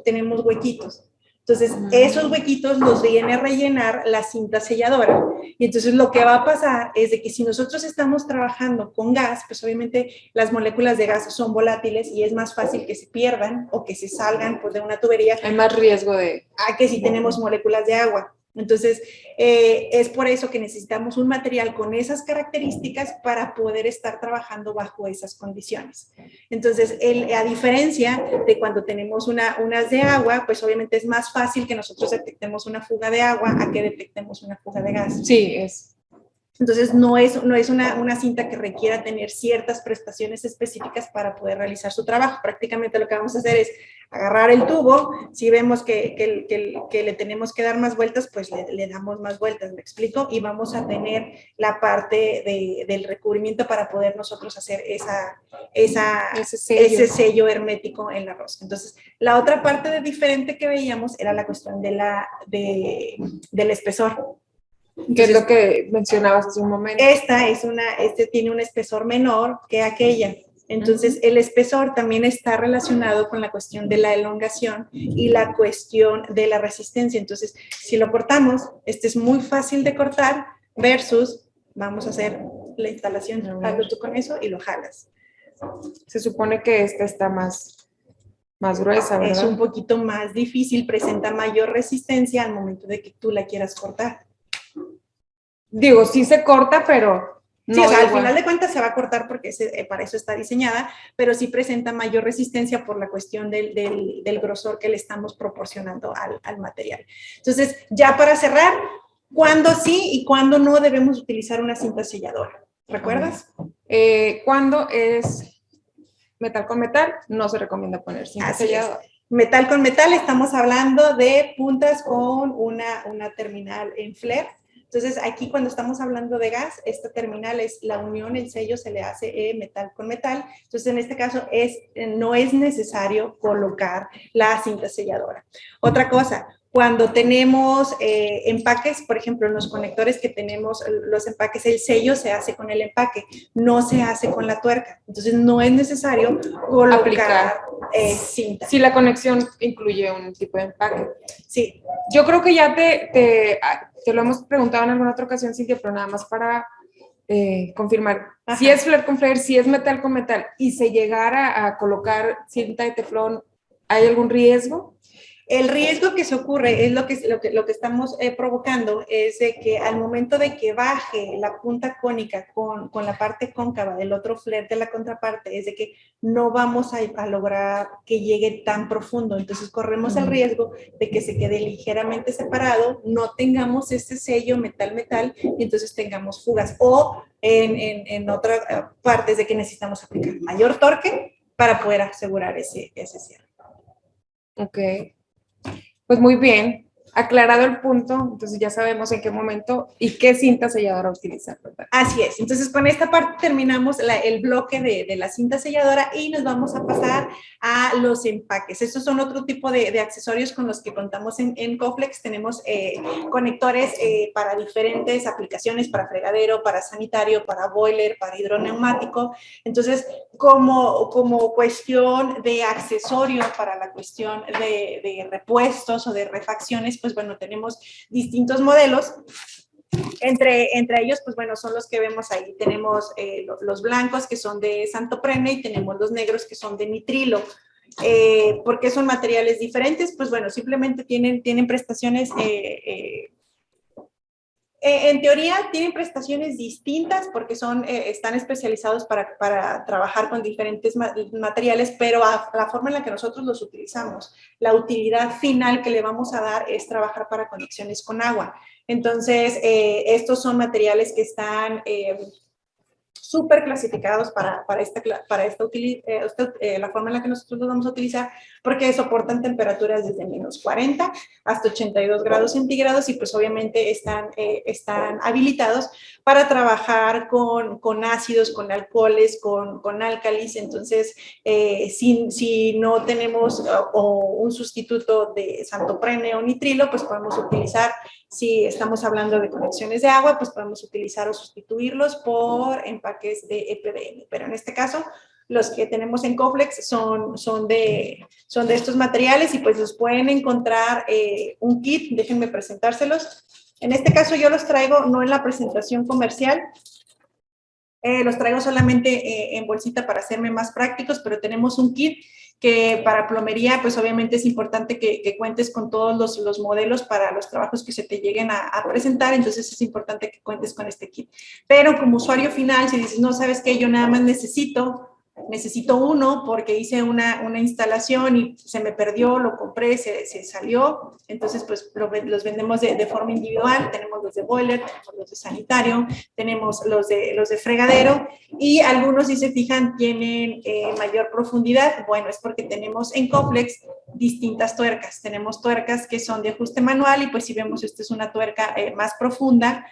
huequitos. Entonces, esos huequitos los viene a rellenar la cinta selladora. Y entonces lo que va a pasar es de que si nosotros estamos trabajando con gas, pues obviamente las moléculas de gas son volátiles y es más fácil que se pierdan o que se salgan pues, de una tubería. Hay más riesgo de... A que si tenemos moléculas de agua. Entonces, es por eso que necesitamos un material con esas características para poder estar trabajando bajo esas condiciones. Entonces, a diferencia de cuando tenemos unas de agua, pues obviamente es más fácil que nosotros detectemos una fuga de agua a que detectemos una fuga de gas. Sí, es. Entonces, no es una cinta que requiera tener ciertas prestaciones específicas para poder realizar su trabajo. Prácticamente lo que vamos a hacer es agarrar el tubo, si vemos que le tenemos que dar más vueltas, pues le damos más vueltas, ¿me explico? Y vamos a tener la parte del recubrimiento para poder nosotros hacer ese sello hermético en la rosca. Entonces, la otra parte diferente que veíamos era la cuestión del espesor. ¿Qué es lo que mencionabas hace un momento? Este tiene un espesor menor que aquella. Entonces, el espesor también está relacionado con la cuestión de la elongación y la cuestión de la resistencia. Entonces, si lo cortamos, este es muy fácil de cortar versus, vamos a hacer la instalación, hazlo tú con eso y lo jalas. Se supone que esta está más gruesa, ¿verdad? Es un poquito más difícil, presenta mayor resistencia al momento de que tú la quieras cortar. Digo, sí se corta, pero no. Sí, o sea, al final de cuentas se va a cortar porque para eso está diseñada, pero sí presenta mayor resistencia por la cuestión del grosor que le estamos proporcionando al material. Entonces, ya para cerrar, ¿cuándo sí y cuándo no debemos utilizar una cinta selladora? ¿Recuerdas? Cuando es metal con metal, no se recomienda poner cinta selladora. Metal con metal, estamos hablando de puntas con una terminal en flare. Entonces, aquí cuando estamos hablando de gas, esta terminal es la unión, el sello se le hace metal con metal. Entonces, en este caso, no es necesario colocar la cinta selladora. Otra cosa, cuando tenemos empaques, por ejemplo, en los conectores que tenemos, los empaques, el sello se hace con el empaque, no se hace con la tuerca. Entonces, no es necesario colocar cinta. Si la conexión incluye un tipo de empaque. Sí. Yo creo que ya te lo hemos preguntado en alguna otra ocasión, Cintia, pero nada más para confirmar. Ajá. Si es flare con flare, si es metal con metal, y se llegara a colocar cinta de teflón, ¿hay algún riesgo? El riesgo que se ocurre es lo que estamos provocando es de que al momento de que baje la punta cónica con la parte cóncava del otro flare de la contraparte, es de que no vamos a lograr que llegue tan profundo. Entonces corremos el riesgo de que se quede ligeramente separado, no tengamos ese sello metal-metal y entonces tengamos fugas. O en otras partes de que necesitamos aplicar mayor torque para poder asegurar ese cierre. Ok. Pues muy bien, aclarado el punto, entonces ya sabemos en qué momento y qué cinta selladora utilizar, ¿verdad? Así es, entonces con esta parte terminamos el bloque de la cinta selladora y nos vamos a pasar a los empaques. Estos son otro tipo de accesorios con los que contamos en Coflex. Tenemos conectores para diferentes aplicaciones, para fregadero, para sanitario, para boiler, para hidroneumático. Entonces, como cuestión de accesorio para la cuestión de repuestos o de refacciones, pues bueno, tenemos distintos modelos. Entre ellos, pues bueno, son los que vemos ahí. Tenemos los blancos, que son de santoprene, y tenemos los negros, que son de nitrilo. ¿Por qué son materiales diferentes? Pues bueno, simplemente tienen prestaciones, en teoría tienen prestaciones distintas porque están especializados para trabajar con diferentes materiales, pero la forma en la que nosotros los utilizamos, la utilidad final que le vamos a dar es trabajar para conexiones con agua. Entonces, estos son materiales que están súper clasificados para la forma en la que nosotros los vamos a utilizar, porque soportan temperaturas desde menos 40 hasta 82 grados centígrados y pues obviamente están habilitados para trabajar con ácidos, con alcoholes, con álcalis. Entonces, si no tenemos un sustituto de santoprene o nitrilo, pues podemos utilizar, si estamos hablando de conexiones de agua, pues podemos utilizar o sustituirlos por empaques de EPDM. Pero en este caso, los que tenemos en Coflex son de estos materiales y pues los pueden encontrar un kit. Déjenme presentárselos. En este caso yo los traigo no en la presentación comercial, los traigo solamente en bolsita para hacerme más prácticos, pero tenemos un kit que para plomería, pues obviamente es importante que cuentes con todos los modelos para los trabajos que se te lleguen a presentar, entonces es importante que cuentes con este kit. Pero como usuario final, si dices, no, ¿sabes qué? Yo nada más necesito uno porque hice una instalación y se me perdió, lo compré, se salió, entonces pues los vendemos de forma individual. Tenemos los de boiler, tenemos los de sanitario, tenemos los de fregadero, y algunos, si se fijan, tienen mayor profundidad. Bueno, es porque tenemos en Coflex distintas tuercas. Tenemos tuercas que son de ajuste manual y pues si vemos, esta es una tuerca más profunda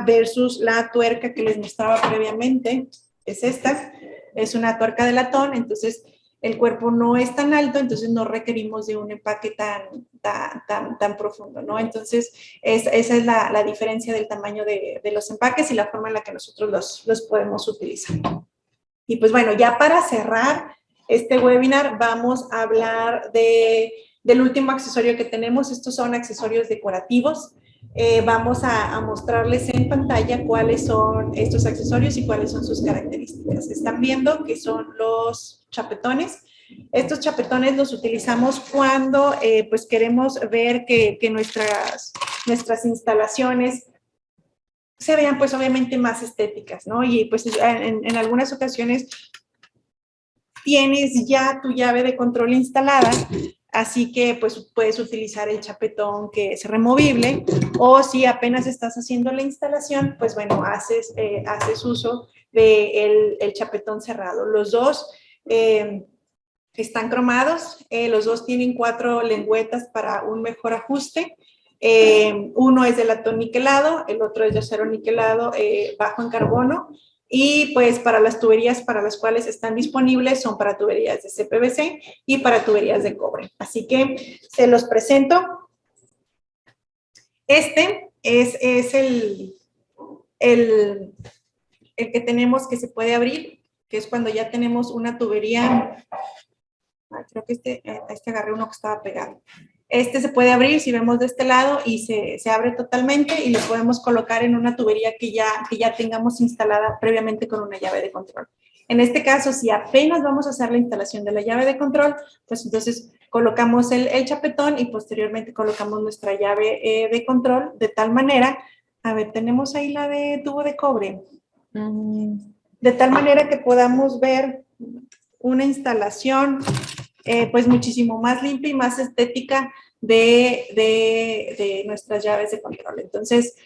versus la tuerca que les mostraba previamente, es esta. Es una tuerca de latón, entonces el cuerpo no es tan alto, entonces no requerimos de un empaque tan profundo, ¿no? Entonces, esa es la diferencia del tamaño de los empaques y la forma en la que nosotros los podemos utilizar. Y pues bueno, ya para cerrar este webinar, vamos a hablar del último accesorio que tenemos. Estos son accesorios decorativos. Vamos a mostrarles en pantalla cuáles son estos accesorios y cuáles son sus características. Están viendo que son los chapetones. Estos chapetones los utilizamos cuando pues queremos ver que nuestras instalaciones se vean pues obviamente más estéticas, ¿no? Y pues en algunas ocasiones tienes ya tu llave de control instalada, así que pues puedes utilizar el chapetón que es removible, o si apenas estás haciendo la instalación, pues bueno, haces uso del chapetón cerrado. Los dos están cromados, los dos tienen 4 lengüetas para un mejor ajuste. Uno es de latón niquelado, el otro es de acero niquelado bajo en carbono. Y pues para las tuberías para las cuales están disponibles son para tuberías de CPVC y para tuberías de cobre. Así que se los presento. Este es el que tenemos, que se puede abrir, que es cuando ya tenemos una tubería. Creo que este agarré uno que estaba pegado. Este se puede abrir, si vemos de este lado, y se abre totalmente y lo podemos colocar en una tubería que ya tengamos instalada previamente con una llave de control. En este caso, si apenas vamos a hacer la instalación de la llave de control, pues entonces colocamos el chapetón y posteriormente colocamos nuestra llave de control de tal manera, a ver, tenemos ahí la de tubo de cobre, de tal manera que podamos ver una instalación pues muchísimo más limpia y más estética de nuestras llaves de control. Entonces,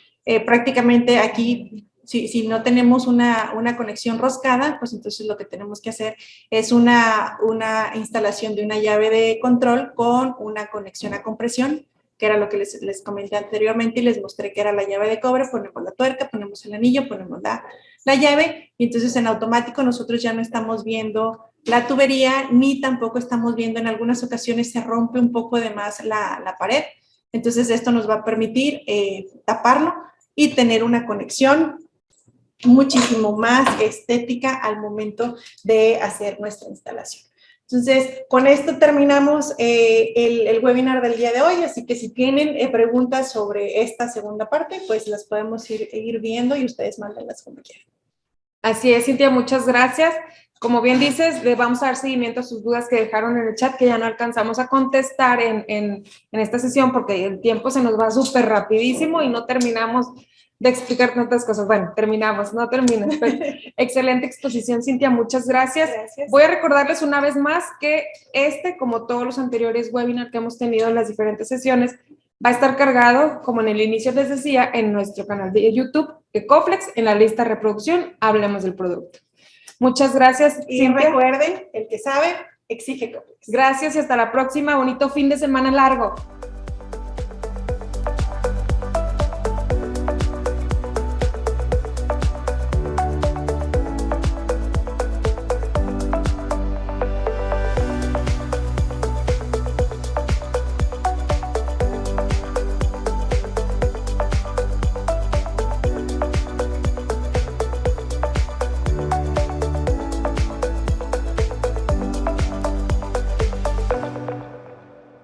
prácticamente aquí, si no tenemos una conexión roscada, pues entonces lo que tenemos que hacer es una instalación de una llave de control con una conexión a compresión, que era lo que les comenté anteriormente y les mostré que era la llave de cobre. Ponemos la tuerca, ponemos el anillo, ponemos la llave, y entonces en automático nosotros ya no estamos viendo la tubería, ni tampoco estamos viendo, en algunas ocasiones se rompe un poco de más la pared. Entonces esto nos va a permitir taparlo y tener una conexión muchísimo más estética al momento de hacer nuestra instalación. Entonces, con esto terminamos el webinar del día de hoy, así que si tienen preguntas sobre esta segunda parte, pues las podemos ir viendo y ustedes mándenlas como quieran. Así es, Cintia, muchas gracias. Como bien dices, le vamos a dar seguimiento a sus dudas que dejaron en el chat, que ya no alcanzamos a contestar en esta sesión porque el tiempo se nos va súper rapidísimo y no terminamos de explicar tantas cosas. Bueno, terminamos, no terminas. Excelente exposición, Cintia, muchas gracias. Voy a recordarles una vez más que como todos los anteriores webinars que hemos tenido en las diferentes sesiones, va a estar cargado, como en el inicio les decía, en nuestro canal de YouTube de Coflex, en la lista de reproducción, hablemos del producto. Muchas gracias, y Cintia. Recuerden, el que sabe, exige Coflex. Gracias y hasta la próxima. Bonito fin de semana largo.